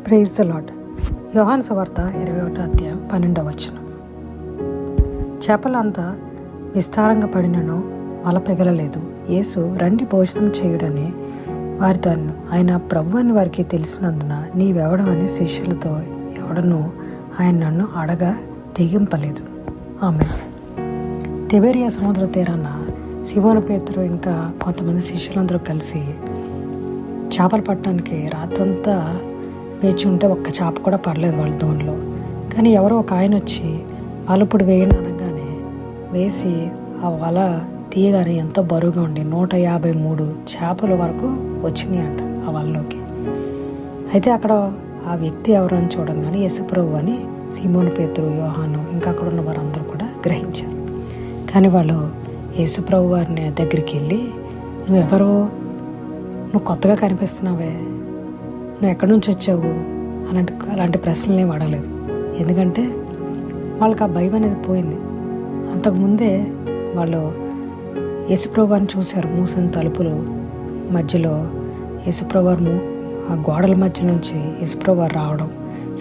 Praise the lord. యోహాను సువార్త 21వ అధ్యాయం 12వ వచనం. చేపలంతా విస్తారంగా పడినను వల పెగలలేదు. యేసు రండి భోజనం చేయుడని వారితో అన్నాడు. ఆయన ప్రభు అని వారికి తెలిసినందున నీవెవడమని శిష్యులతో ఎవడనూ ఆయన నన్ను అడగా తెగింపలేదు. ఆమేన్. తిబెరియా సముద్ర తీరాన సీమోను పేతురు ఇంకా కొంతమంది శిష్యులందరూ కలిసి చేపలు పట్టడానికి రాత్రంతా వేచి ఉంటే ఒక్క చేప కూడా పడలేదు వాళ్ళ దోణిలో. కానీ ఎవరో ఒక ఆయన వచ్చి వాళ్ళు ఇప్పుడు వేయండి అనగానే వేసి ఆ వల తీయగానే ఎంతో బరువుగా ఉండి 153 చేపల వరకు వచ్చినాయి అంట ఆ వలలోకి. అయితే అక్కడ ఆ వ్యక్తి ఎవరు అని చూడంగానే యేసుప్రభు అని సీమోను పేతురు, యోహాను ఇంకా అక్కడ ఉన్న వారందరూ కూడా గ్రహించారు. కానీ వాళ్ళు యేసుప్రభు వారిని దగ్గరికి వెళ్ళి, నువ్వు కొత్తగా కనిపిస్తున్నావే, నువ్వు ఎక్కడి నుంచి వచ్చావు అలాంటి ప్రశ్నలు ఏమి అడగలేదు. ఎందుకంటే వాళ్ళకి ఆ భయం అనేది పోయింది. అంతకుముందే వాళ్ళు యేసుప్రభుని చూశారు. మూసిన తలుపులు మధ్యలో యేసుప్రభు ఆ గోడల మధ్య నుంచి యేసుప్రభు రావడం,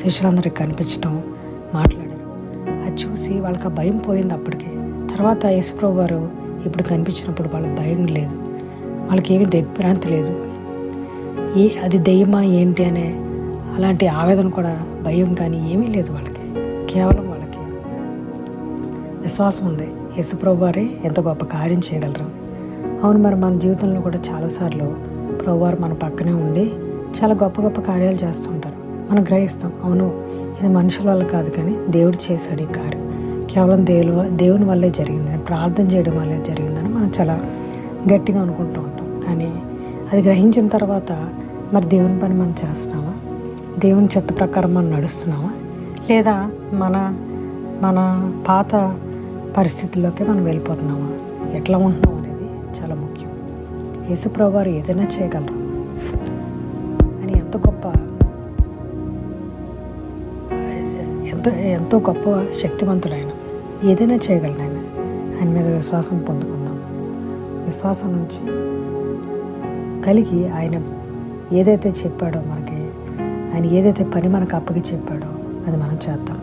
శిష్యులందరికీ కనిపించడం, మాట్లాడారు. అది చూసి వాళ్ళకి ఆ భయం పోయింది అప్పటికే. తర్వాత యేసుప్రభు వారు ఇప్పుడు కనిపించినప్పుడు వాళ్ళకి భయం లేదు, వాళ్ళకి ఏమీ దిగ్భ్రాంతి లేదు. అది దెయ్యమా ఏంటి అనే అలాంటి ఆవేదన కూడా, భయం కానీ ఏమీ లేదు వాళ్ళకి. కేవలం వాళ్ళకి విశ్వాసం ఉంది, యేసుప్రభు వారే ఎంత గొప్ప కార్యం చేయగలరు. అవును, మరి మన జీవితంలో కూడా చాలాసార్లు ప్రభువారు మన పక్కనే ఉండి చాలా గొప్ప గొప్ప కార్యాలు చేస్తూ ఉంటారు. మనం గ్రహిస్తాం, అవును ఇది మనుషుల వల్ల కాదు కానీ దేవుడు చేశాడు ఈ కార్యం, కేవలం దేవుని వల్లే జరిగిందని, ప్రార్థన చేయడం వల్లే జరిగిందని మనం చాలా గట్టిగా అనుకుంటూ ఉంటాం. కానీ అది గ్రహించిన తర్వాత మరి దేవుని పని మనం చేస్తున్నామా, దేవుని చిత్త ప్రకారం మనం నడుస్తున్నామా, లేదా మన పాత పరిస్థితుల్లోకి మనం వెళ్ళిపోతున్నామా, ఎట్లా ఉంటున్నాం అనేది చాలా ముఖ్యం. యేసుప్రభు వారు ఏదైనా చేయగలరు అని ఎంతో గొప్ప శక్తివంతుడు ఆయన. ఏదైనా చేయగలరు ఆయన మీద విశ్వాసం పొందుకుందాం. విశ్వాసం నుంచి కలిగి ఆయన ఏదైతే చెప్పాడో మనకి, ఆయన ఏదైతే పని మనకు అప్పగి చెప్పాడో అది మనం చేద్దాం.